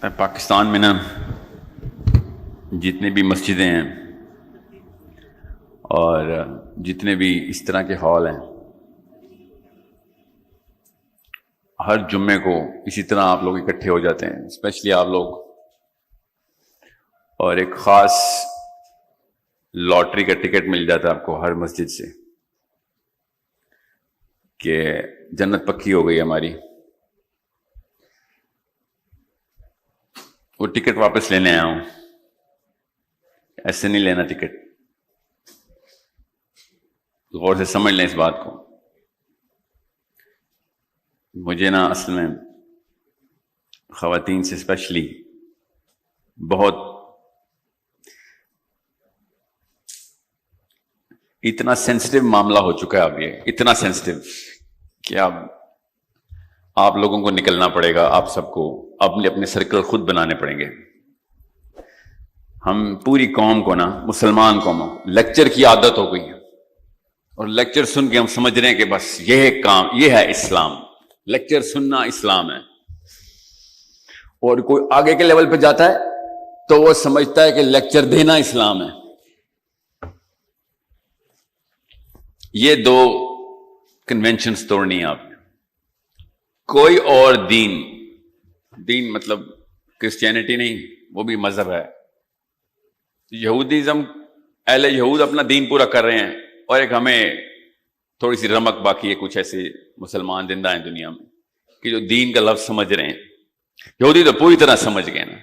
پاکستان میں نا جتنے بھی مسجدیں ہیں اور جتنے بھی اس طرح کے ہال ہیں، ہر جمعے کو اسی طرح آپ لوگ اکٹھے ہو جاتے ہیں، اسپیشلی آپ لوگ، اور ایک خاص لاٹری کا ٹکٹ مل جاتا ہے آپ کو ہر مسجد سے کہ جنت پکی ہو گئی ہماری. وہ ٹکٹ واپس لینے آیا ہوں. ایسے نہیں لینا ٹکٹ، غور سے سمجھ لیں اس بات کو. مجھے نا اصل میں خواتین سے اسپیشلی بہت اتنا سینسٹیو معاملہ ہو چکا ہے اب، یہ اتنا سینسٹیو کہ اب آپ لوگوں کو نکلنا پڑے گا، آپ سب کو اپنے اپنے سرکل خود بنانے پڑیں گے. ہم پوری قوم کو نا، مسلمان قوم لیکچر کی عادت ہو گئی ہے، اور لیکچر سن کے ہم سمجھ رہے ہیں کہ بس یہ کام، یہ ہے اسلام. لیکچر سننا اسلام ہے. اور کوئی آگے کے لیول پہ جاتا ہے تو وہ سمجھتا ہے کہ لیکچر دینا اسلام ہے. یہ دو کنونشنز توڑنی ہیں آپ نے. کوئی اور دین مطلب کرسچینٹی نہیں، وہ بھی مذہب ہے. یہودیزم، اہل یہود اپنا دین پورا کر رہے ہیں، اور ایک ہمیں تھوڑی سی رمق باقی ہے. کچھ ایسے مسلمان زندہ ہیں دنیا میں کہ جو دین کا لفظ سمجھ رہے ہیں. یہودی تو پوری طرح سمجھ گئے نا.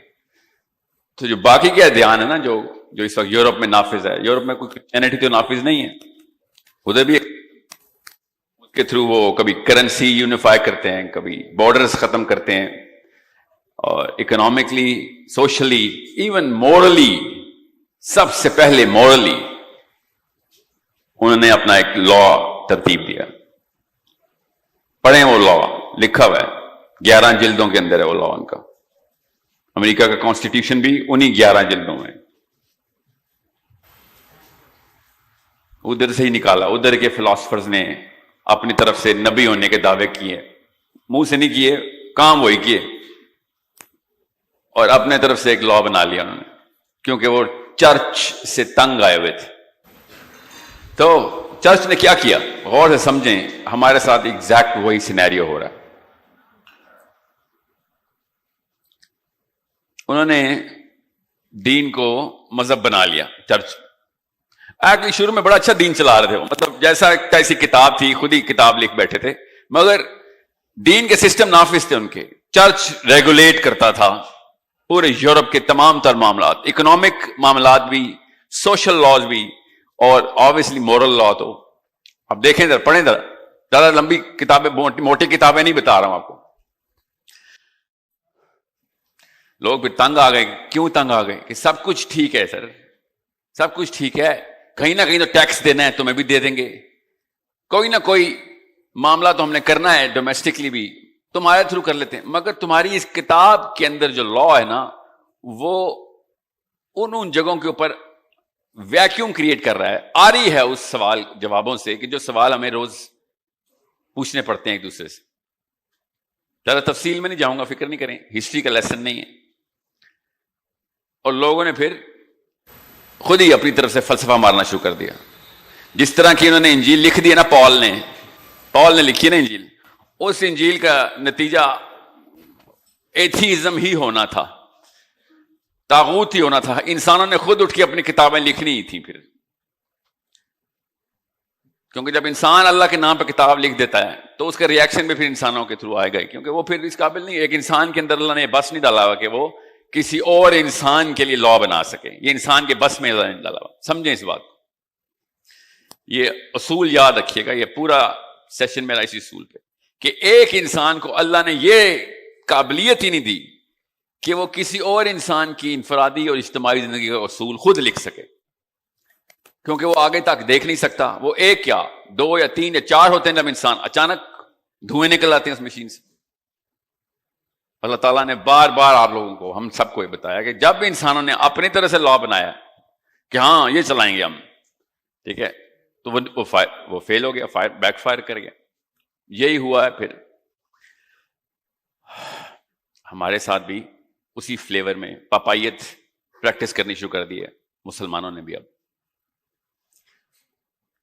تو جو باقی کیا دھیان ہے نا، جو اس وقت یورپ میں نافذ ہے، یورپ میں کوئی کرسچینٹی تو نافذ نہیں ہے. ادھر بھی اس کے تھرو وہ کبھی کرنسی یونیفائی کرتے ہیں، کبھی بارڈرز ختم کرتے ہیں، اور اکنامکلی، سوشلی، ایون مورلی، سب سے پہلے مورلی انہوں نے اپنا ایک لا ترتیب دیا. پڑھیں وہ لا، لکھا ہوا ہے 11 جلدوں کے اندر ہے وہ لا ان کا. امریکہ کا کانسٹیٹیوشن بھی انہی 11 جلدوں میں. ادھر سے ہی نکالا. ادھر کے فلاسفرز نے اپنی طرف سے نبی ہونے کے دعوے کیے، منہ سے نہیں کیے، کام وہی کیے، اور اپنے طرف سے ایک لا بنا لیا انہوں نے، کیونکہ وہ چرچ سے تنگ آئے ہوئے تھے. تو چرچ نے کیا کیا؟ غور سے سمجھیں، ہمارے ساتھ ایگزیکٹ وہی سینیریو ہو رہا ہے. انہوں نے دین کو مذہب بنا لیا. چرچ ایکچولی شروع میں بڑا اچھا دین چلا رہے تھے، مطلب جیسا ایسی کتاب تھی، خود ہی کتاب لکھ بیٹھے تھے، مگر دین کے سسٹم نافذ تھے ان کے. چرچ ریگولیٹ کرتا تھا پورے یورپ کے تمام تر معاملات، اکنامک معاملات بھی، سوشل لاز بھی، اور آبویسلی مورل لا. تو اب دیکھیں ذرا، پڑھیں ذرا، زیادہ لمبی کتابیں، موٹی کتابیں نہیں بتا رہا ہوں آپ کو. لوگ بھی تنگ آ گئے. کیوں تنگ آ گئے؟ کہ سب کچھ ٹھیک ہے سر، سب کچھ ٹھیک ہے، کہیں نہ کہیں تو ٹیکس دینا ہے، تمہیں بھی دے دیں گے، کوئی نہ کوئی معاملہ تو ہم نے کرنا ہے، ڈومیسٹکلی بھی تمہارے تھرو کر لیتے ہیں. مگر تمہاری اس کتاب کے اندر جو لا ہے نا، وہ ان جگہوں کے اوپر ویکیوم کریٹ کر رہا ہے. آ رہی ہے اس سوال جوابوں سے کہ جو سوال ہمیں روز پوچھنے پڑتے ہیں ایک دوسرے سے. زیادہ تفصیل میں نہیں جاؤں گا، فکر نہیں کریں، ہسٹری کا لیسن نہیں ہے. اور لوگوں نے پھر خود ہی اپنی طرف سے فلسفہ مارنا شروع کر دیا. جس طرح کی انہوں نے انجیل لکھ دی ہے نا، پال نے لکھی نا انجیل، اس انجیل کا نتیجہ ایتھیزم ہی ہونا تھا، طاغوت ہی ہونا تھا. انسانوں نے خود اٹھ کے اپنی کتابیں لکھنی ہی تھیں پھر، کیونکہ جب انسان اللہ کے نام پہ کتاب لکھ دیتا ہے تو اس کا ری ایکشن بھی پھر انسانوں کے تھرو آئے گا، کیونکہ وہ پھر اس قابل نہیں. ایک انسان کے اندر اللہ نے بس نہیں ڈالا ہوا کہ وہ کسی اور انسان کے لیے لا بنا سکے. یہ انسان کے بس میں اللہ نے ڈالا ہوا. سمجھیں اس بات کو، یہ اصول یاد رکھیے گا. یہ پورا سیشن میرا اسی اصول پہ، کہ ایک انسان کو اللہ نے یہ قابلیت ہی نہیں دی کہ وہ کسی اور انسان کی انفرادی اور اجتماعی زندگی کا اصول خود لکھ سکے، کیونکہ وہ آگے تک دیکھ نہیں سکتا. وہ ایک کیا 2 یا 3 یا 4 ہوتے ہیں جب انسان اچانک دھوئیں نکل آتے ہیں اس مشین سے. اللہ تعالیٰ نے بار بار آپ لوگوں کو، ہم سب کو یہ بتایا کہ جب انسانوں نے اپنی طرح سے لا بنایا کہ ہاں یہ چلائیں گے ہم، ٹھیک ہے، تو وہ فیل ہو گیا، بیک فائر کر گیا. یہی ہوا ہے پھر ہمارے ساتھ بھی. اسی فلیور میں پاپائیت پریکٹس کرنی شروع کر دی ہے مسلمانوں نے بھی. اب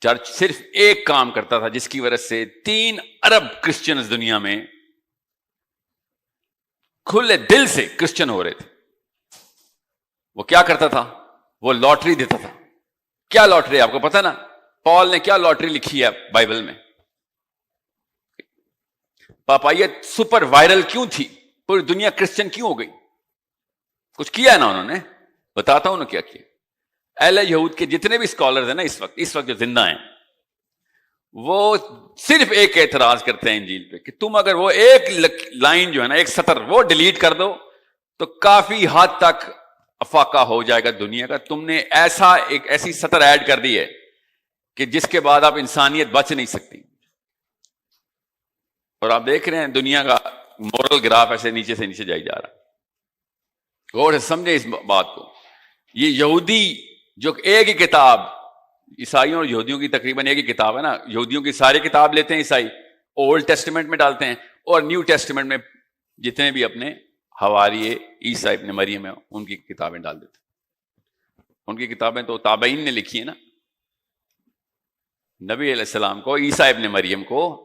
چرچ صرف ایک کام کرتا تھا جس کی وجہ سے 3 ارب کرسچنز دنیا میں کھلے دل سے کرسچن ہو رہے تھے. وہ کیا کرتا تھا؟ وہ لاٹری دیتا تھا. کیا لاٹری؟ آپ کو پتا نا پال نے کیا لاٹری لکھی ہے بائبل میں؟ پاپائیت سپر وائرل کیوں تھی؟ پوری دنیا کرسچن کیوں ہو گئی؟ کچھ کیا ہے نا انہوں نے. بتاتا ہوں انہوں نے کیا کیا. اہل یہود کے جتنے بھی اسکالرز ہیں نا اس وقت جو زندہ ہیں، وہ صرف ایک اعتراض کرتے ہیں انجیل پہ کہ تم اگر وہ ایک لائن جو ہے نا، ایک سطر وہ ڈیلیٹ کر دو تو کافی حد تک افاقہ ہو جائے گا دنیا کا. تم نے ایسی سطر ایڈ کر دی ہے کہ جس کے بعد آپ انسانیت بچ نہیں سکتی. اور آپ دیکھ رہے ہیں دنیا کا مورل گراف ایسے نیچے سے نیچے جائی جا رہا. غور سے سمجھیں اس بات کو. یہ یہودی جو ایک ہی کتاب، عیسائیوں اور یہودیوں کی تقریباً ایک ہی کتاب ہے نا. یہودیوں کی ساری کتاب لیتے ہیں عیسائی، اولڈ ٹیسٹمنٹ میں ڈالتے ہیں، اور نیو ٹیسٹمنٹ میں جتنے بھی اپنے حواریے عیسیٰ ابن مریم ہیں ان کی کتابیں ڈال دیتے ہیں. ان کی کتابیں تو تابعین نے لکھی ہیں نا. نبی علیہ السلام کو، عیسیٰ ابن مریم کو،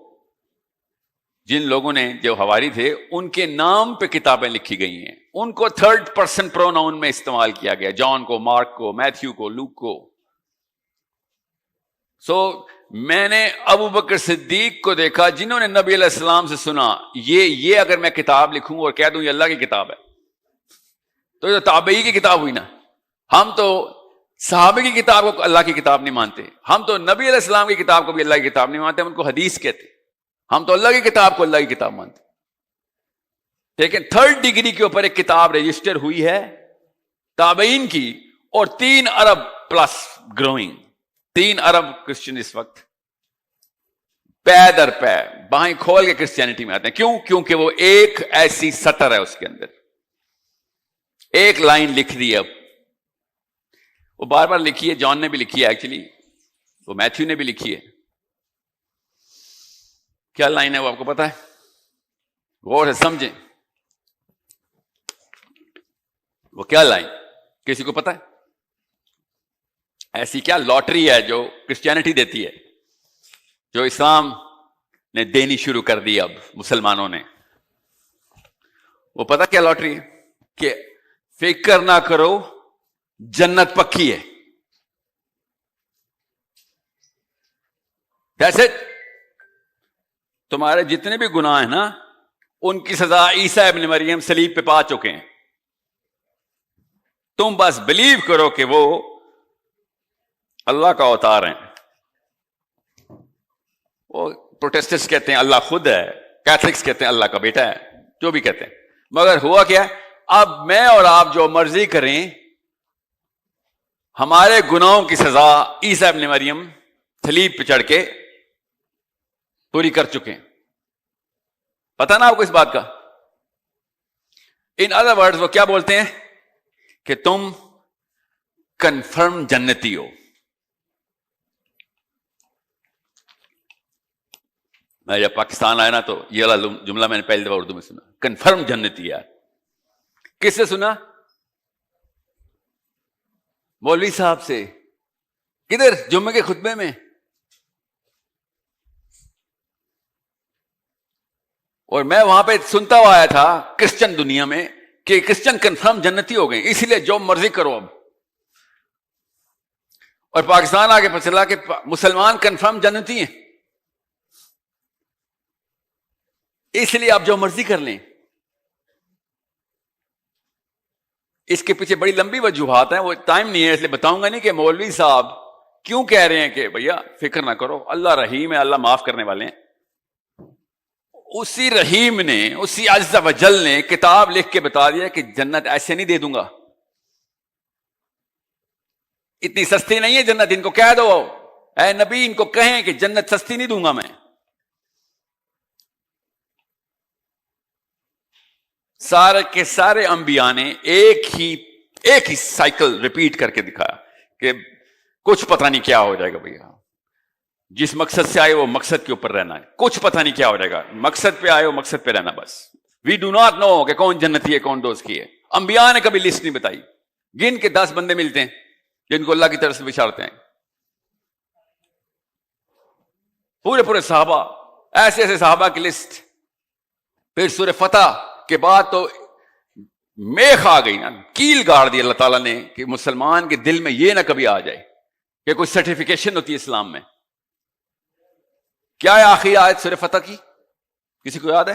جن لوگوں نے جو حواری تھے ان کے نام پہ کتابیں لکھی گئی ہیں. ان کو 3rd پرسن پروناؤن میں استعمال کیا گیا، جان کو، مارک کو، میتھیو کو، لوک کو. میں نے ابو بکر صدیق کو دیکھا جنہوں نے نبی علیہ السلام سے سنا یہ اگر میں کتاب لکھوں اور کہہ دوں یہ اللہ کی کتاب ہے تو یہ تابعی کی کتاب ہوئی نا. ہم تو صحابہ کی کتاب کو اللہ کی کتاب نہیں مانتے. ہم تو نبی علیہ السلام کی کتاب کو بھی اللہ کی کتاب نہیں مانتے، ہم ان کو حدیث کہتے. ہم تو اللہ کی کتاب کو اللہ کی کتاب مانتے. لیکن 3rd ڈگری کے اوپر ایک کتاب رجسٹر ہوئی ہے تابعین کی، اور 3 ارب پلس گروئنگ. 3 ارب کرسچن اس وقت پے در پے باہیں کھول کے کرسچینٹی میں آتے ہیں. کیوں؟ کیونکہ وہ ایک ایسی سطر ہے، اس کے اندر ایک لائن لکھ دی ہے. اب وہ بار بار لکھی ہے، جان نے بھی لکھی ہے، ایکچولی وہ میتھیو نے بھی لکھی ہے. کیا لائن ہے وہ آپ کو پتا ہے؟ غور سے سمجھیں. وہ کیا لائن کسی کو پتا ہے؟ ایسی کیا لاٹری ہے جو کرسچینٹی دیتی ہے، جو اسلام نے دینی شروع کر دی اب مسلمانوں نے؟ وہ پتا کیا لاٹری ہے؟ کہ فکر نہ کرو جنت پکی ہے. جیسے تمہارے جتنے بھی گناہ ہیں نا ان کی سزا عیسیٰ ابن مریم صلیب پہ پا چکے ہیں. تم بس بلیو کرو کہ وہ اللہ کا اوتار ہیں. وہ پروٹیسٹنٹس کہتے ہیں اللہ خود ہے، کیتھولکس کہتے ہیں اللہ کا بیٹا ہے، جو بھی کہتے ہیں. مگر ہوا کیا؟ اب میں اور آپ جو مرضی کریں، ہمارے گناہوں کی سزا عیسیٰ ابن مریم صلیب پہ چڑھ کے پوری کر چکے ہیں. پتہ نا آپ کو اس بات کا؟ ان ادر ورڈز وہ کیا بولتے ہیں کہ تم کنفرم جنتی ہو. میں جب پاکستان آیا نا تو یہ والا جملہ میں نے پہلی دفعہ اردو میں سنا، کنفرم جنتی. یار کس سے سنا؟ مولوی صاحب سے. کدھر؟ جمعے کے خطبے میں. اور میں وہاں پہ سنتا ہوا آیا تھا کرسچن دنیا میں کہ کرسچن کنفرم جنتی ہو گئے، اسی لیے جو مرضی کرو اب. اور پاکستان آگے پتہ چلا کہ مسلمان کنفرم جنتی ہیں، اس لیے آپ جو مرضی کر لیں. اس کے پیچھے بڑی لمبی وجوہات ہیں، وہ ٹائم نہیں ہے اس لیے بتاؤں گا نہیں کہ مولوی صاحب کیوں کہہ رہے ہیں کہ بھیا فکر نہ کرو اللہ رحیم ہے، اللہ معاف کرنے والے ہیں. اسی رحیم نے، اسی عز و جل نے کتاب لکھ کے بتا دیا کہ جنت ایسے نہیں دے دوں گا، اتنی سستی نہیں ہے جنت. ان کو کہہ دو اے نبی، ان کو کہیں کہ جنت سستی نہیں دوں گا میں. سارے کے سارے انبیاء نے ایک ہی سائیکل ریپیٹ کر کے دکھایا کہ کچھ پتہ نہیں کیا ہو جائے گا بھیا. جس مقصد سے آئے وہ مقصد کے اوپر رہنا ہے، کچھ پتہ نہیں کیا ہو جائے گا. مقصد پہ آئے وہ مقصد پہ رہنا بس. وی ڈو ناٹ نو کہ کون جنتی ہے کون دوست کی ہے. انبیاء نے کبھی لسٹ نہیں بتائی. گن کے 10 بندے ملتے ہیں جن کو اللہ کی طرف سے بشارتیں ہیں. پورے پورے صحابہ، ایسے ایسے صحابہ کی لسٹ. پھر سورہ فتح کے بعد تو میخ آ گئی نا، کیل گاڑ دی اللہ تعالیٰ نے کہ مسلمان کے دل میں یہ نہ کبھی آ جائے کہ کوئی سرٹیفکیشن ہوتی ہے اسلام میں. کیا ہے آخری آیت سورہ فتح کی؟ کسی کو یاد ہے؟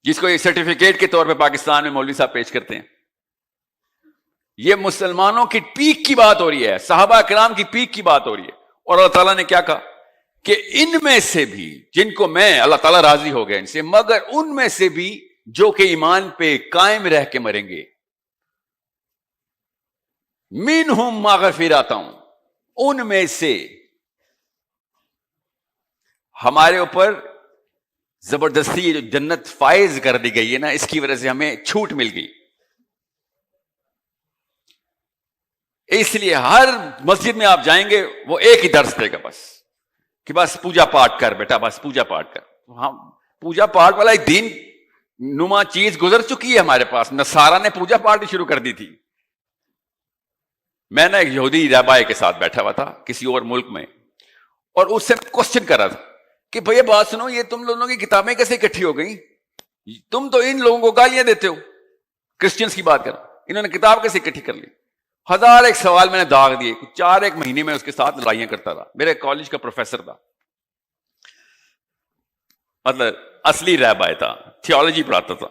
جس کو یہ سرٹیفکیٹ کے طور پہ پاکستان میں مولوی صاحب پیش کرتے ہیں. یہ مسلمانوں کی پیک کی بات ہو رہی ہے، صحابہ کرام کی پیک کی بات ہو رہی ہے. اور اللہ تعالیٰ نے کیا کہا کہ ان میں سے بھی جن کو میں، اللہ تعالیٰ راضی ہو گیا ان سے، مگر ان میں سے بھی جو کہ ایمان پہ قائم رہ کے مریں گے. منہم مغفرۃ، ان میں سے ہمارے اوپر زبردستی یہ جو جنت فائز کر دی گئی ہے نا، اس کی وجہ سے ہمیں چھوٹ مل گئی. اس لیے ہر مسجد میں آپ جائیں گے وہ ایک ہی درس دے گا بس، کہ بس پوجا پاٹ کر بیٹا، بس پوجا پاٹ کر. ہاں، پوجا پاٹ والا ایک دین نما چیز گزر چکی ہے ہمارے پاس. نصارہ نے پوجا پاٹ شروع کر دی تھی. میں نے ایک یہودی رہبائے کے ساتھ بیٹھا ہوا تھا کسی اور ملک میں، اور اس سے کوسچن کر رہا تھا کہ بھئی بات سنو، یہ تم لوگوں کی کتابیں کیسے اکٹھی ہو گئی؟ تم تو ان لوگوں کو گالیاں دیتے ہو، کرسچنس کی بات کر، انہوں نے کتاب کیسے اکٹھی کر لی؟ 1000 سوال میں نے داغ دیے. 4 مہینے میں اس کے ساتھ لڑائیاں کرتا رہا. میرے کالج کا پروفیسر تھا، مطلب اصلی رہبائے تھا، تھیولوجی پڑھاتا تھا.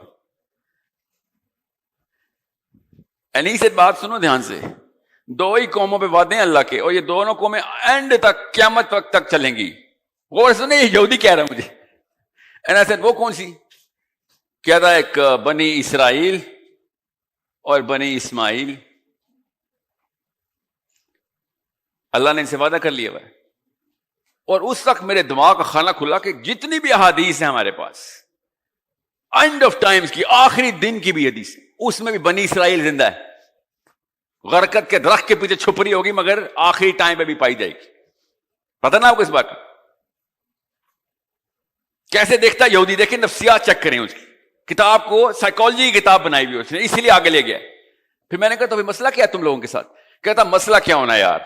انہی سے بات سنو دھیان سے، 2 ہی قوموں پہ وعدے ہیں اللہ کے، اور یہ دونوں قومیں اینڈ تک، قیامت وقت تک چلیں گی. غور سنے، یہ یہودی کہہ رہا مجھے. اینا سے وہ کون سی؟ کیا تھا؟ ایک بنی اسرائیل اور بنی اسماعیل. اللہ نے ان سے وعدہ کر لیا ہوا ہے. اور اس وقت میرے دماغ کا خانہ کھلا کہ جتنی بھی احادیث ہیں ہمارے پاس، اینڈ آف ٹائمز کی، آخری دن کی بھی حدیث، اس میں بھی بنی اسرائیل زندہ ہے. غرقت کے درخت کے پیچھے چھپ رہی ہوگی مگر آخری ٹائم پہ بھی پائی جائے گی. پتہ نا آپ کو اس بات کا؟ کیسے دیکھتا یہودی؟ دیکھیں نفسیات چیک کریں اس کی کتاب کو، سائیکالوجی کی کتاب بنائی ہوئی اس نے، اسی لیے آگے لے گیا. پھر میں نے کہا تو پھر مسئلہ کیا ہے تم لوگوں کے ساتھ؟ کہتا مسئلہ کیا ہونا یار،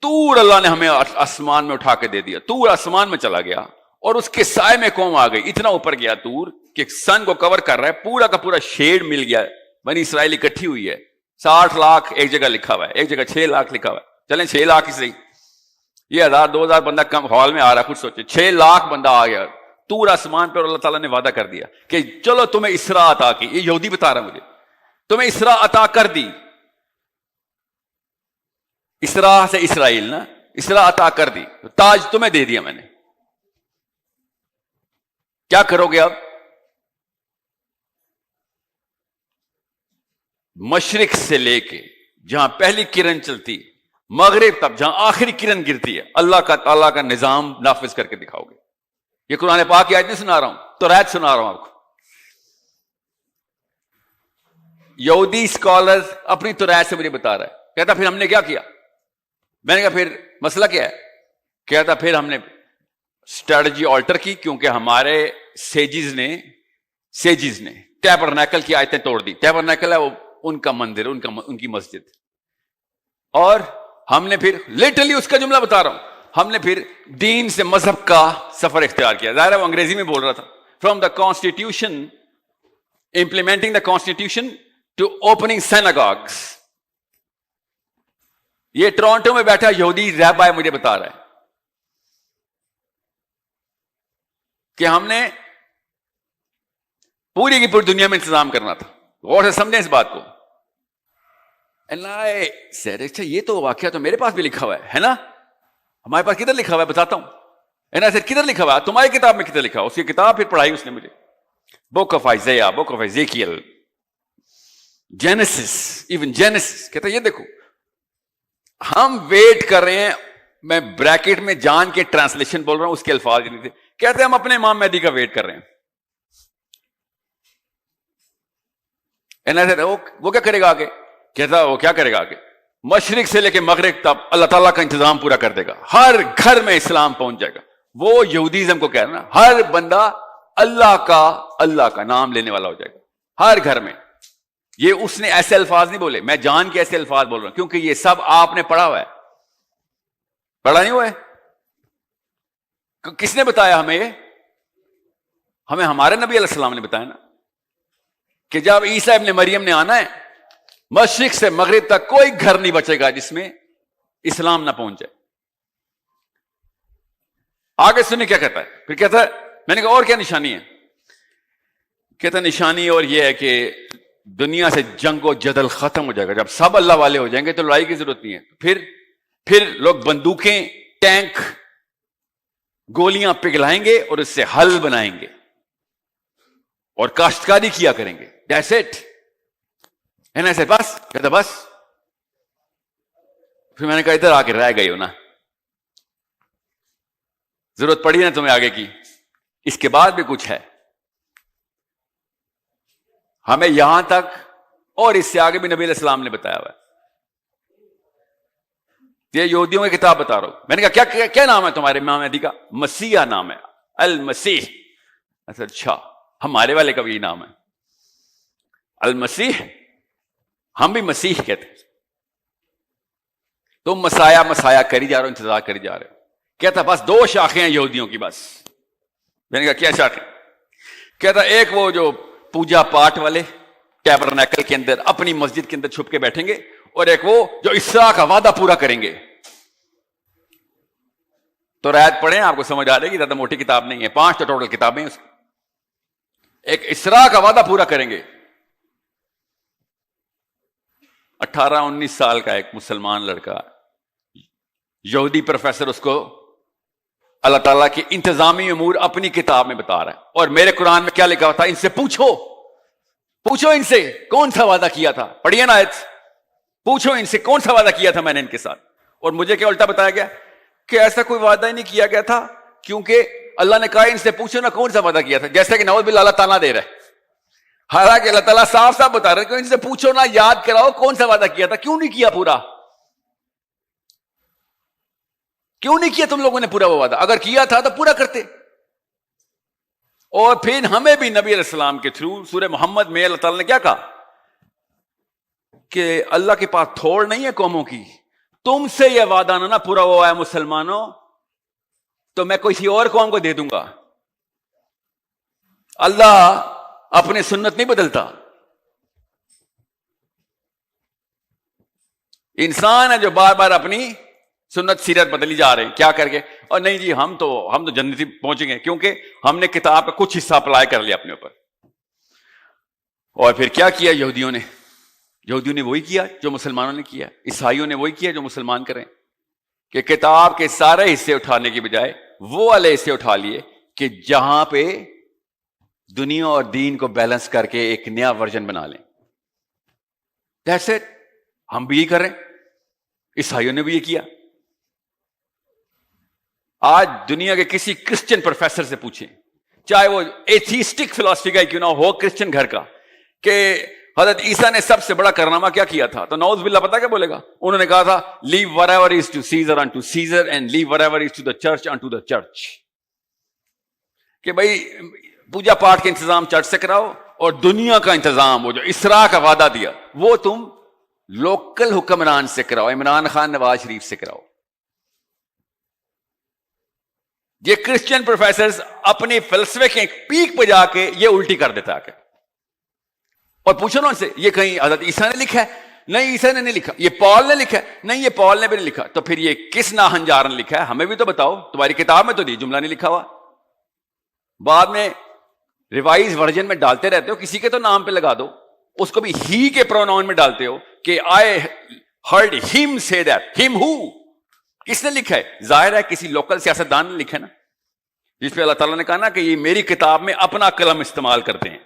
طور اللہ نے ہمیں آسمان میں اٹھا کے دے دیا. طور آسمان میں چلا گیا اور اس کے سائے میں قوم آ گئی. اتنا اوپر گیا طور کہ سن کو کور کر رہا ہے، پورا کا پورا شیڈ مل گیا. بنی اسرائیل اکٹھی ہوئی ہے. 60 لاکھ ایک جگہ لکھا ہوا ہے، ایک جگہ 6 لاکھ لکھا ہوا ہے. چلیں 6 لاکھ ہی صحیح، یہ 1000-2000 بندہ کم ہال میں آ رہا ہے. خود سوچے 6 لاکھ بندہ آ گیا طور آسمان پہ، اور اللہ تعالیٰ نے وعدہ کر دیا کہ چلو تمہیں اسراء عطا کی. یہ یہودی بتا رہا مجھے، تمہیں اسراء عطا کر دی. اسراء سے اسرائیل نا، اسراء عطا کر دی، تاج تمہیں دے دیا میں نے. کیا کرو گے اب؟ مشرق سے لے کے جہاں پہلی کرن چلتی، مغرب تک جہاں آخری کرن گرتی ہے، اللہ کا تعالیٰ کا نظام نافذ کر کے دکھاؤ گے. یہ قرآن پاک کی آیت نہیں سنا رہا ہوں، توریت سنا رہا ہوں آپ کو. یہودی اسکالر اپنی توریت سے مجھے بتا رہا ہے. کہتا پھر ہم نے کیا کیا؟ میں نے کہا پھر مسئلہ کیا ہے؟ کہتا پھر ہم نے اسٹریٹجی آلٹر کی، کیونکہ ہمارے سیجز نے ٹیبرنیکل کی آیتیں توڑ دی. ٹیبرنیکل ہے وہ ان کا مندر، ان کی مسجد. اور ہم نے پھر لٹرلی اس کا جملہ بتا رہا ہوں، ہم نے پھر دین سے مذہب کا سفر اختیار کیا. ظاہر ہے وہ انگریزی میں بول رہا تھا. From the constitution, implementing the constitution to opening synagogues. یہ ٹورانٹو میں بیٹھا یہودی رہبائے مجھے بتا رہا ہے کہ ہم نے پوری کی پوری دنیا میں انتظام کرنا تھا. غور سے سمجھیں اس بات کو. اچھا یہ تو واقعہ تو میرے پاس بھی لکھا ہوا ہے نا. ہمارے پاس کدھر لکھا ہوا ہے بتاتا ہوں. کدھر لکھا ہوا ہے؟ تمہاری کتاب میں کدھر لکھا ہوا؟ اس کی کتاب پھر پڑھائی اس نے مجھے. Book of Isaiah, book of Ezekiel, Genesis, even Genesis. کہتا یہ دیکھو ہم ویٹ کر رہے ہیں، میں بریکٹ میں جان کے ٹرانسلیشن بول رہا ہوں، اس کے الفاظ نہیں تھے. کہتے ہم اپنے امام مہدی کا ویٹ کر رہے ہیں. وہ کیا کرے گا آگے؟ کہتا وہ کیا کرے گا آگے؟ مشرق سے لے کے مغرب تک اللہ تعالیٰ کا انتظام پورا کر دے گا. ہر گھر میں اسلام پہنچ جائے گا. وہ یہودیزم کو کہہ رہا نا، ہر بندہ اللہ کا نام لینے والا ہو جائے گا ہر گھر میں. یہ اس نے ایسے الفاظ نہیں بولے, میں جان کے ایسے الفاظ بول رہا ہوں کیونکہ یہ سب آپ نے پڑھا ہوا ہے. پڑھا نہیں ہوا ہے؟ کس نے بتایا ہمیں یہ؟ ہمیں ہمارے نبی علیہ السلام نے بتایا نا کہ جب عیسیٰ ابن مریم نے آنا ہے, مشرق سے مغرب تک کوئی گھر نہیں بچے گا جس میں اسلام نہ پہنچ جائے. آگے سنیں کیا کہتا ہے. پھر کہتا ہے, میں نے کہا اور کیا نشانی ہے؟ کہتا ہے نشانی اور یہ ہے کہ دنیا سے جنگ و جدل ختم ہو جائے گا. جب سب اللہ والے ہو جائیں گے تو لڑائی کی ضرورت نہیں ہے. پھر لوگ بندوقیں, ٹینک, گولیاں پگھلائیں گے اور اس سے حل بنائیں گے اور کاشتکاری کیا کریں گے. That's it. ایسے بس کہتا بس. پھر میں نے کہا ادھر آ کے رہ گئی ہو نا, ضرورت پڑی نا تمہیں آگے کی. اس کے بعد بھی کچھ ہے ہمیں یہاں تک, اور اس سے آگے بھی نبی علیہ السلام نے بتایا ہوا ہے. یہ یہودیوں کی کتاب بتا رہا ہوں. میں نے کہا کیا نام ہے تمہارے امام مہدی کا؟ مسیح نام ہے, المسیح. اچھا, ہمارے والے کا بھی یہ نام ہے المسیح. ہم بھی مسیح کہتے ہیں. تم مسایا کری جا رہے ہو, انتظار کری جا رہے ہو. کہتا بس 2 شاخیں ہیں یہودیوں کی بس. میں نے کہا کیا شاخیں؟ کہتا ایک وہ جو پوجا پاٹ والے ٹیبرنیکل کے اندر اپنی مسجد کے اندر چھپ کے بیٹھیں گے, اور ایک وہ جو اسراء کا وعدہ پورا کریں گے. تو رعایت پڑھیں, آپ کو سمجھ آ رہے گی, زیادہ موٹی کتاب نہیں ہے, 5 تو ٹوٹل کتابیں اس کی. ایک اسراء کا وعدہ پورا کریں گے. 18-19 سال کا ایک مسلمان لڑکا, یہودی پروفیسر, اس کو اللہ تعالیٰ کی انتظامی امور اپنی کتاب میں بتا رہا ہے. اور میرے قرآن میں کیا لکھا تھا؟ ان سے پوچھو ان سے کون سا وعدہ کیا تھا. پڑھیے نا آیت, پوچھو ان سے کون سا وعدہ کیا تھا میں نے ان کے ساتھ. اور مجھے کیا الٹا بتایا گیا کہ ایسا کوئی وعدہ ہی نہیں کیا گیا تھا, کیونکہ اللہ نے کہا ان سے پوچھو نا کون سا وعدہ کیا تھا. جیسے کہ نعوذ باللہ اللہ تعالیٰ دے رہا ہے, حالانکہ اللہ تعالیٰ صاف صاف بتا رہا ہے کہ ان سے پوچھو نا, یاد کراؤ کون سا وعدہ کیا تھا. کیوں نہیں کیا پورا؟ کیوں نہیں کیا تم لوگوں نے پورا وہ وعدہ؟ اگر کیا تھا تو پورا کرتے. اور پھر ہمیں بھی نبی علیہ السلام کے تھرو سورہ محمد میں اللہ تعالیٰ نے کیا کہا کہ اللہ کے پاس تھوڑ نہیں ہے قوموں کی, تم سے یہ وعدہ نہ پورا ہوا ہے مسلمانوں تو میں کسی اور قوم کو دے دوں گا. اللہ اپنے سنت نہیں بدلتا. انسان ہے جو بار بار اپنی سنت سیرت بدلی جا رہے ہیں, کیا کر کے, اور نہیں جی ہم تو جنتی پہنچیں گے کیونکہ ہم نے کتاب کا کچھ حصہ اپلائی کر لیا اپنے اوپر. اور پھر کیا کیا یہودیوں نے وہی کیا جو مسلمانوں نے کیا, عیسائیوں نے وہی کیا جو مسلمان کریں, کہ کتاب کے سارے حصے اٹھانے کی بجائے وہ والے حصے اٹھا لیے کہ جہاں پہ دنیا اور دین کو بیلنس کر کے ایک نیا ورژن بنا لیں. That's it. ہم بھی یہی کر رہے ہیں, عیسائیوں نے بھی یہ کیا. آج دنیا کے کسی کرسچن پروفیسر سے پوچھیں, چاہے وہ ایتھیسٹک فلسفی کا کیوں نہ ہو, کرسچن گھر کا, کہ حضرت عیسیٰ نے سب سے بڑا کارنامہ کیا کیا تھا, تو نعوذ باللہ پتہ کیا بولے گا؟ انہوں نے کہا تھا leave whatever is to Caesar unto Caesar and leave whatever is to the church unto the church. کہ بھائی پوجا پاٹ کے انتظام چرچ سے کراؤ, اور دنیا کا انتظام وہ جو اسراء کا وعدہ دیا وہ تم لوکل حکمران سے کراؤ, عمران خان, نواز شریف سے کراؤ. یہ کرسچن پروفیسرز اپنے فلسفے کے پیک پہ جا کے یہ الٹی کر دیتا ہے. اور پوچھو نا ان سے, یہ کہیں حضرت عیسیٰ نے لکھا ہے؟ نہیں, عیسیٰ نے نہیں لکھا. یہ پال نے لکھا ہے؟ نہیں, یہ پال نے بھی نہیں لکھا. تو پھر یہ کس ناہنجار نے لکھا ہے؟ ہمیں بھی تو بتاؤ. تمہاری کتاب میں تو یہ جملہ نہیں لکھا ہوا, بعد میں ریوائز ورژن میں ڈالتے رہتے ہو, کسی کے تو نام پہ لگا دو, اس کو بھی ہی کے پروناؤن میں ڈالتے ہو کہ I heard him say that. him who? کس نے لکھا ہے؟ ظاہر ہے کسی لوکل سیاستدان نے لکھا ہے نا, جس پہ اللہ تعالیٰ نے کہا نا کہ یہ میری کتاب میں اپنا قلم استعمال کرتے ہیں.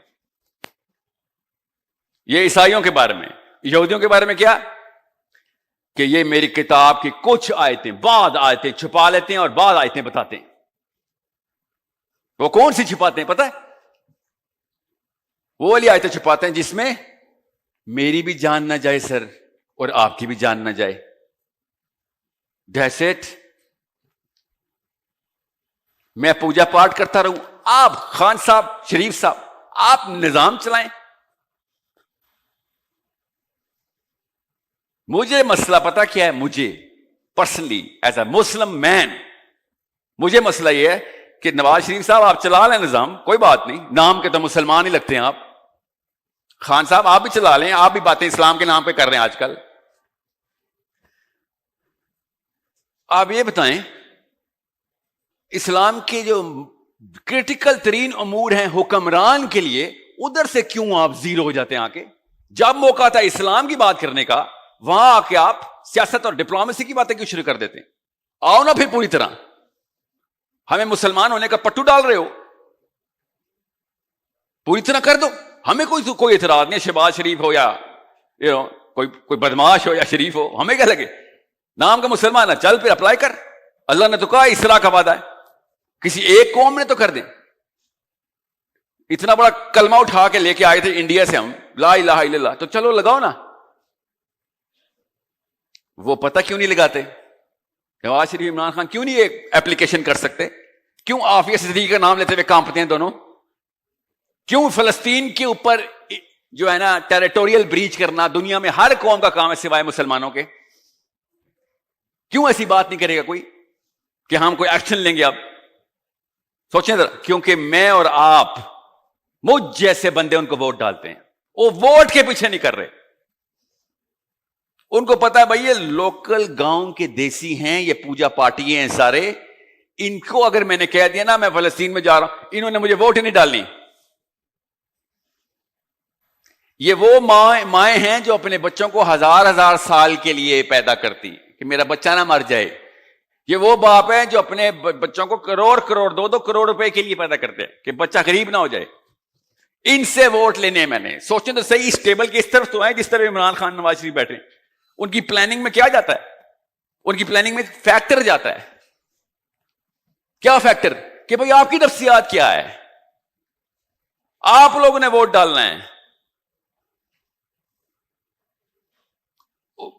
یہ عیسائیوں کے بارے میں. یہودیوں کے بارے میں کیا کہ یہ میری کتاب کی کچھ آیتیں, بعض آیتیں چھپا لیتے ہیں اور بعض آیتیں بتاتے ہیں. وہ کون سی چھپاتے ہیں پتہ ہے؟ وہ والی آیتیں چھپاتے ہیں جس میں میری بھی جان نہ جائے سر, اور آپ کی بھی جان نہ جائے. That's it. میں پوجا پاٹ کرتا رہوں, آپ خان صاحب، شریف صاحب، آپ نظام چلائیں. مجھے مسئلہ پتا کیا ہے؟ مجھے پرسنلی ایز اے مسلم مین مجھے مسئلہ یہ ہے کہ نواز شریف صاحب آپ چلا لیں نظام، کوئی بات نہیں، نام کے تو مسلمان ہی لگتے ہیں آپ. خان صاحب آپ بھی چلا لیں، آپ بھی باتیں اسلام کے نام پہ کر رہے ہیں آج کل. آپ یہ بتائیں اسلام کے جو کرٹیکل ترین امور ہیں حکمران کے لیے، ادھر سے کیوں آپ زیرو ہو جاتے ہیں؟ آ کے جب موقع تھا اسلام کی بات کرنے کا، وہاں آ کے آپ سیاست اور ڈپلومیسی کی باتیں کیوں شروع کر دیتے ہیں؟ آؤ نا پھر پوری طرح. ہمیں مسلمان ہونے کا پٹو ڈال رہے ہو، پوری طرح کر دو. ہمیں کوئی اعتراض نہیں، شہباز شریف ہو یا کوئی بدماش ہو یا شریف ہو، ہمیں کیا لگے؟ نام کا مسلمان ہے، چل پھر اپلائی کر. اللہ نے تو کہا اصلاح کا وعدہ ہے، کسی ایک قوم نے تو کر دیں. اتنا بڑا کلمہ اٹھا کے لے کے آئے تھے انڈیا سے ہم، لا الہ الا اللہ، تو چلو لگاؤ نا. وہ پتہ کیوں نہیں لگاتے؟ نواز شریف عمران خان کیوں نہیں ایک ایپلیکیشن کر سکتے؟ کیوں عافیہ صدیقی کا نام لیتے ہوئے کانپتے ہیں دونوں؟ کیوں فلسطین کے اوپر جو ہے نا ٹیریٹوریل بریچ کرنا دنیا میں ہر قوم کا کام ہے سوائے مسلمانوں کے؟ کیوں ایسی بات نہیں کرے گا کوئی کہ ہم کوئی ایکشن لیں گے؟ اب سوچیں ذرا. کیونکہ میں اور آپ، مجھ جیسے بندے ان کو ووٹ ڈالتے ہیں، وہ ووٹ کے پیچھے نہیں کر رہے. ان کو پتا ہے بھائی یہ لوکل گاؤں کے دیسی ہیں، یہ پوجا پارٹی ہیں سارے، ان کو اگر میں نے کہہ دیا نا میں فلسطین میں جا رہا ہوں، انہوں نے مجھے ووٹ ہی نہیں ڈالنی. یہ وہ مائیں ہیں جو اپنے بچوں کو ہزار سال کے لیے پیدا کرتی کہ میرا بچہ نہ مر جائے. یہ وہ باپ ہیں جو اپنے بچوں کو کروڑ 2 کروڑ روپے کے لیے پیدا کرتے ہیں کہ بچہ غریب نہ ہو جائے. ان سے ووٹ لینے میں نے سوچیں تو صحیح، اس ٹیبل کے اس طرف تو ہیں جس طرح عمران خان نواز شریف بیٹھے. ان کی پلاننگ میں کیا جاتا ہے؟ ان کی پلاننگ میں فیکٹر جاتا ہے. کیا فیکٹر؟ کہ بھئی آپ کی نفسیات کیا ہے، آپ لوگوں نے ووٹ ڈالنا ہے.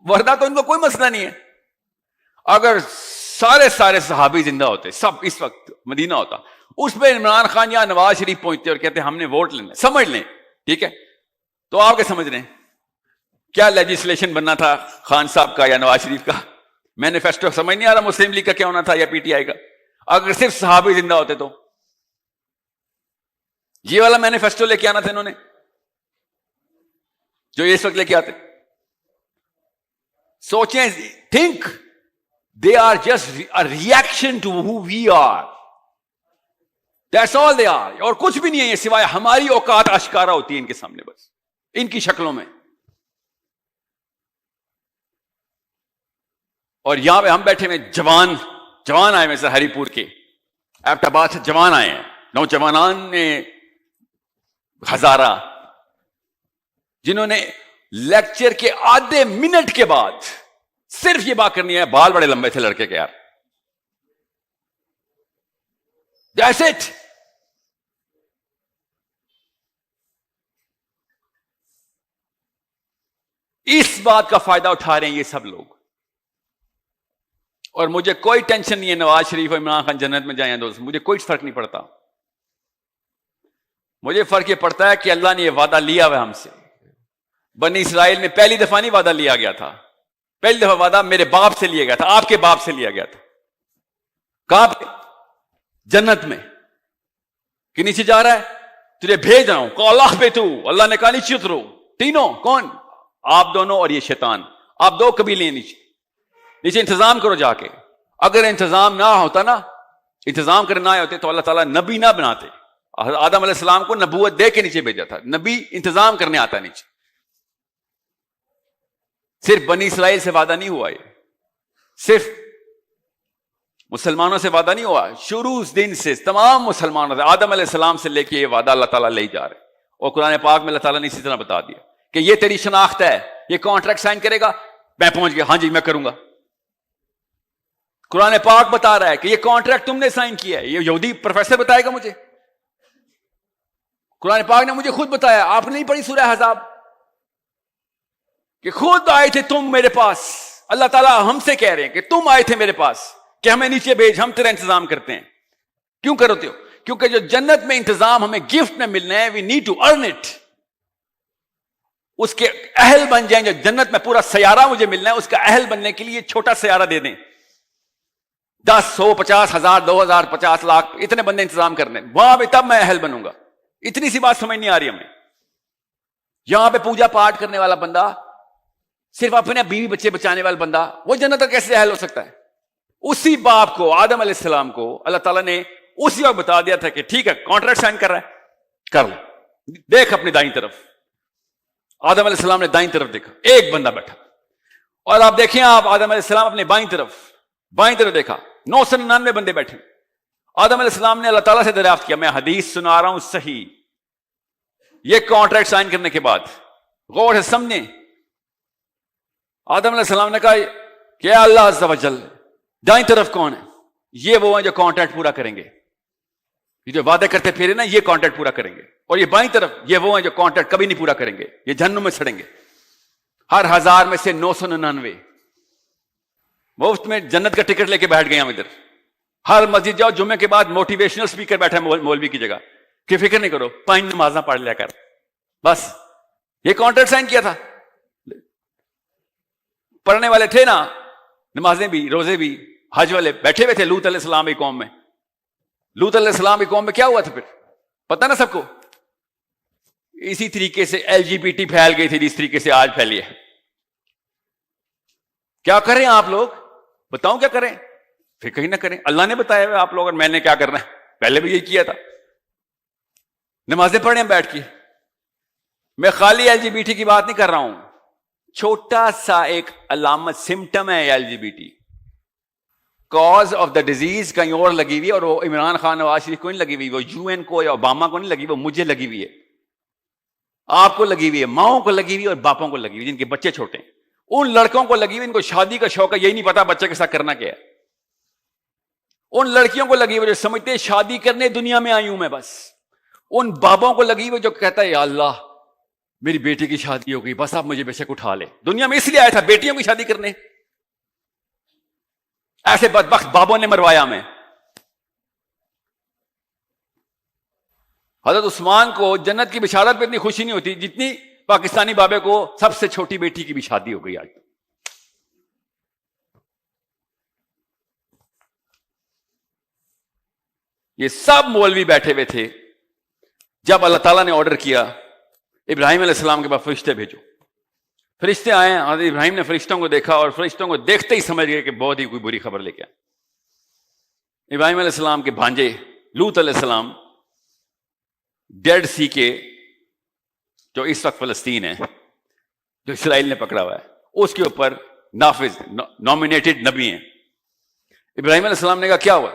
ورنہ تو ان کو کوئی مسئلہ نہیں ہے. اگر سارے صحابی زندہ ہوتے، سب اس وقت مدینہ ہوتا، اس پہ عمران خان یا نواز شریف پہنچتے اور کہتے ہم نے ووٹ لینا، سمجھ لیں ٹھیک ہے. تو آپ کے سمجھ رہے ہیں کیا لیجسلیشن بننا تھا خان صاحب کا یا نواز شریف کا؟ مینیفیسٹو سمجھ نہیں آ رہا مسلم لیگ کا کیا ہونا تھا یا پی ٹی آئی کا. اگر صرف صحابی زندہ ہوتے تو یہ والا مینیفیسٹو لے کے آنا تھا انہوں نے جو اس وقت لے کے آتے. سوچیں، think they are just a reaction to who we are. That's all they are. اور کچھ بھی نہیں ہے یہ سوائے ہماری اوقات اشکارا ہوتی ہے ان کے سامنے، بس ان کی شکلوں میں. اور یہاں پہ ہم بیٹھے ہوئے جوان آئے ہوئے سر ہری پور کے ایبٹ آباد سے جوان آئے ہیں، نوجوانان نے ہزارہ، جنہوں نے لیکچر کے آدھے منٹ کے بعد صرف یہ بات کرنی ہے بال بڑے لمبے تھے لڑکے کے یار. That's it. اس بات کا فائدہ اٹھا رہے ہیں یہ سب لوگ. اور مجھے کوئی ٹینشن نہیں ہے نواز شریف اور عمران خان جنت میں جائیں دوست، مجھے کوئی فرق نہیں پڑتا. مجھے فرق یہ پڑتا ہے کہ اللہ نے یہ وعدہ لیا ہوا ہم سے. بنی اسرائیل میں پہلی دفعہ نہیں وعدہ لیا گیا تھا، پہلی دفعہ وعدہ میرے باپ سے لیا گیا تھا، آپ کے باپ سے لیا گیا تھا. کہاں پہ؟ جنت میں. کہ نیچے جا رہا ہے تجھے بھیج رہا ہوں، کہ اللہ پہ تو، اللہ نے کہا نیچے اترو. تینوں کون؟ آپ دونوں اور یہ شیطان، آپ دو قبیلے ہیں نیچے انتظام کرو جا کے. اگر انتظام نہ ہوتا نا، انتظام کرنے نہ آئے ہوتے تو اللہ تعالیٰ نبی نہ بناتے. آدم علیہ السلام کو نبوت دے کے نیچے بھیجا تھا. نبی انتظام کرنے آتا ہے نیچے. صرف بنی اسرائیل سے وعدہ نہیں ہوا، یہ صرف مسلمانوں سے وعدہ نہیں ہوا، شروع اس دن سے تمام مسلمانوں سے، آدم علیہ السلام سے لے کے یہ وعدہ اللہ تعالیٰ لے جا رہے. اور قرآن پاک میں اللہ تعالیٰ نے اسی طرح بتا دیا کہ یہ تیری شناخت ہے، یہ کانٹریکٹ سائن کرے گا، میں پہنچ گیا، ہاں جی میں کروں گا. قرآن پاک بتا رہا ہے کہ یہ کانٹریکٹ تم نے سائن کیا ہے. یہ یہودی پروفیسر بتائے گا مجھے؟ قرآن پاک نے مجھے خود بتایا. آپ نے نہیں پڑھی سورہ احزاب کہ خود آئے تھے تم میرے پاس؟ اللہ تعالیٰ ہم سے کہہ رہے ہیں کہ تم آئے تھے میرے پاس کہ ہمیں نیچے بھیج، ہم تیرا انتظام کرتے ہیں. کیوں کرتے ہو؟ کیونکہ جو جنت میں انتظام ہمیں گفٹ میں ملنا ہے, we need to earn it. اس کے اہل بن جائیں. جو جنت میں پورا سیارہ مجھے ملنا ہے, اس کا اہل بننے کے لیے چھوٹا سیارہ دے دیں. 10, 100, 50, 1000, 2000, 50 لاکھ اتنے بندے انتظام کرنے وہاں پہ, تب میں اہل بنوں گا. اتنی سی بات سمجھ نہیں آ رہی ہمیں. یہاں پہ پوجا پاٹ کرنے والا بندہ, صرف اپنے بیوی بچے بچانے والا بندہ, وہ جنت کا کیسے اہل ہو سکتا ہے؟ اسی باپ کو, آدم علیہ السلام کو, اللہ تعالیٰ نے اسی وقت بتا دیا تھا کہ ٹھیک ہے کانٹریکٹ سائن کر رہا ہے, کر لو, دیکھ اپنی دائیں طرف. آدم علیہ السلام نے دائیں طرف دیکھا, ایک بندہ بیٹھا. اور آپ دیکھیں, آپ آدم علیہ السلام اپنے بائیں طرف دیکھا, 999 بندے بیٹھے. آدم علیہ السلام نے اللہ تعالیٰ سے دریافت کیا, میں حدیث سنا رہا ہوں صحیح, یہ کانٹریکٹ سائن کرنے کے بعد غور سے سمجھیں. آدم علیہ السلام نے کہا کہ اللہ عز و جل, دائیں طرف کون ہے؟ یہ وہ ہیں جو کانٹریکٹ پورا کریں گے, یہ جو وعدے کرتے پھرے نا, یہ کانٹریکٹ پورا کریں گے. اور یہ بائیں طرف, یہ وہ ہیں جو کانٹریکٹ کبھی نہیں پورا کریں گے, یہ جہنم میں سڑیں گے. ہر 1000 میں سے 999 مفت میں جنت کا ٹکٹ لے کے بیٹھ گئے ہم ادھر. ہر مسجد جاؤ, جمعے کے بعد موٹیویشنل اسپیکر بیٹھا ہے مولوی کی جگہ, کہ فکر نہیں کرو 5 نمازاں پڑھ لیا کر, بس. یہ کانٹریکٹ سائن کیا تھا. پڑھنے والے تھے نا, نمازیں بھی, روزے بھی, حج والے بیٹھے ہوئے تھے لوط علیہ السلام کی قوم میں. لوط علیہ السلام کی قوم میں کیا ہوا تھا پھر پتہ نا سب کو. اسی طریقے سے LGBT پھیل گئی تھی جس طریقے سے آج پھیلی ہے. کیا کریں آپ لوگ, بتاؤں کیا کریں؟ فکر ہی نہ کریں, اللہ نے بتایا ہے آپ لوگ, اور میں نے کیا کرنا ہے, پہلے بھی یہی کیا تھا. نمازیں پڑھیں بیٹھ کے. میں خالی LGBT کی بات نہیں کر رہا ہوں, چھوٹا سا ایک علامت, سمٹم ہے LGBT. Cause of the disease کہیں اور لگی ہوئی ہے, اور وہ عمران خان, نواز شریف کو نہیں لگی ہوئی, وہ UN کو یا اوباما کو نہیں لگی, وہ مجھے لگی ہوئی ہے, آپ کو لگی ہوئی ہے, ماؤں کو لگی ہوئی اور باپوں کو لگی ہوئی جن کے بچے چھوٹے ہیں. ان لڑکوں کو لگی ہوئی, ان کو شادی کا شوق ہے, یہی نہیں پتا بچے کے ساتھ کرنا کیا ہے. ان لڑکیوں کو لگی ہوئی جو سمجھتے شادی کرنے دنیا میں آئی ہوں میں بس. ان بابوں کو لگی ہوئی جو کہتا ہے یا اللہ میری بیٹی کی شادی ہو گئی, بس آپ مجھے بے شک اٹھا لے. دنیا میں اس لیے آیا تھا بیٹیوں کی شادی کرنے. ایسے بدبخت بابوں نے مروایا ہمیں. حضرت عثمان کو جنت کی بشارت پہ اتنی خوشی نہیں ہوتی جتنی پاکستانی بابے کو سب سے چھوٹی بیٹی کی بھی شادی ہو گئی آج. یہ سب مولوی بیٹھے ہوئے تھے جب اللہ تعالیٰ نے آرڈر کیا ابراہیم علیہ السلام کے پاس فرشتے بھیجو. فرشتے آئے, حضرت ابراہیم نے فرشتوں کو دیکھا اور فرشتوں کو دیکھتے ہی سمجھ گئے کہ بہت ہی کوئی بری خبر لے کے آئے. ابراہیم علیہ السلام کے بھانجے لوط علیہ السلام ڈیڈ سی کے, جو اس وقت فلسطین ہے, جو اسرائیل نے پکڑا ہوا ہے, اس کے اوپر نافذ نامینیٹڈ نبی ہیں. ابراہیم علیہ السلام نے کہا کیا ہوا؟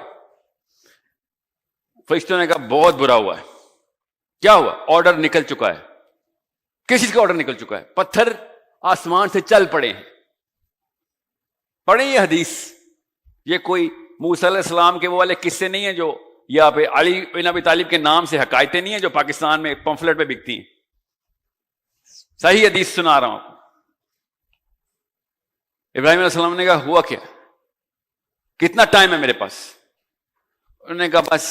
فرشتوں نے کہا بہت برا ہوا ہے. کیا ہوا؟ آرڈر نکل چکا ہے. کس چیز کا آرڈر نکل چکا ہے؟ پتھر آسمان سے چل پڑے ہیں. پڑھیں یہ حدیث, یہ کوئی موسیٰ علیہ السلام کے وہ والے قصے نہیں ہیں جو یا پہ علی بن ابی طالب کے نام سے حکایتیں نہیں ہیں جو پاکستان میں پمفلٹ پہ بکتی ہیں. صحیح حدیث سنا رہا ہوں. ابراہیم علیہ السلام نے کہا ہوا کیا, کتنا ٹائم ہے میرے پاس؟ انہوں نے کہا بس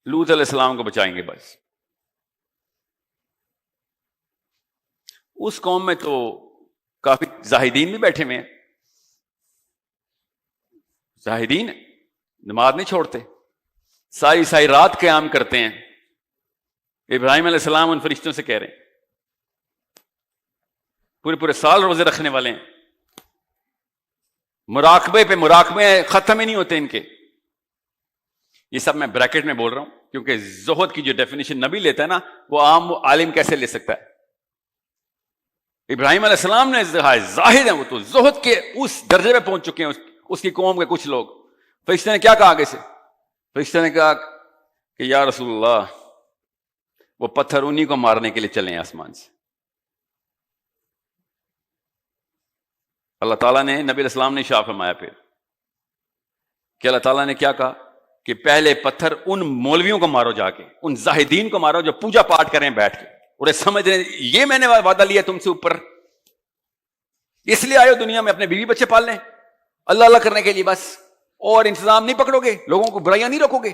لوط علیہ السلام کو بچائیں گے بس. اس قوم میں تو کافی زاہدین بھی بیٹھے ہوئے ہیں. زاہدین نماز نہیں چھوڑتے, ساری ساری رات قیام کرتے ہیں. ابراہیم علیہ السلام ان فرشتوں سے کہہ رہے ہیں, پورے پورے سال روزے رکھنے والے ہیں, مراقبے پہ مراقبے ختم ہی نہیں ہوتے ان کے. یہ سب میں بریکٹ میں بول رہا ہوں کیونکہ زہد کی جو ڈیفینیشن نبی لیتا ہے نا, وہ عام عالم کیسے لے سکتا ہے؟ ابراہیم علیہ السلام نے زاہد ہیں, وہ تو زہد کے اس درجے پہ پہنچ چکے ہیں. اس کی قوم کے کچھ لوگ, فرشتے نے کیا کہا آگے سے؟ فرشتے نے کہا کہ یا رسول اللہ وہ پتھر انہی کو مارنے کے لیے چلے ہیں آسمان سے. اللہ تعالیٰ نے, نبی علیہ السلام نے شاہ فرمایا پھر کہ اللہ تعالیٰ نے کیا کہا کہ پہلے پتھر ان مولویوں کو مارو, جا کے ان زاہدین کو مارو جو پوجا پاٹ کریں بیٹھ کے, اور سمجھ رہے یہ میں نے وعدہ لیا تم سے اوپر, اس لیے آئے دنیا میں اپنے بیوی بچے پال لیں اللہ اللہ کرنے کے لیے بس, اور انتظام نہیں پکڑو گے, لوگوں کو برائیاں نہیں رکھو گے.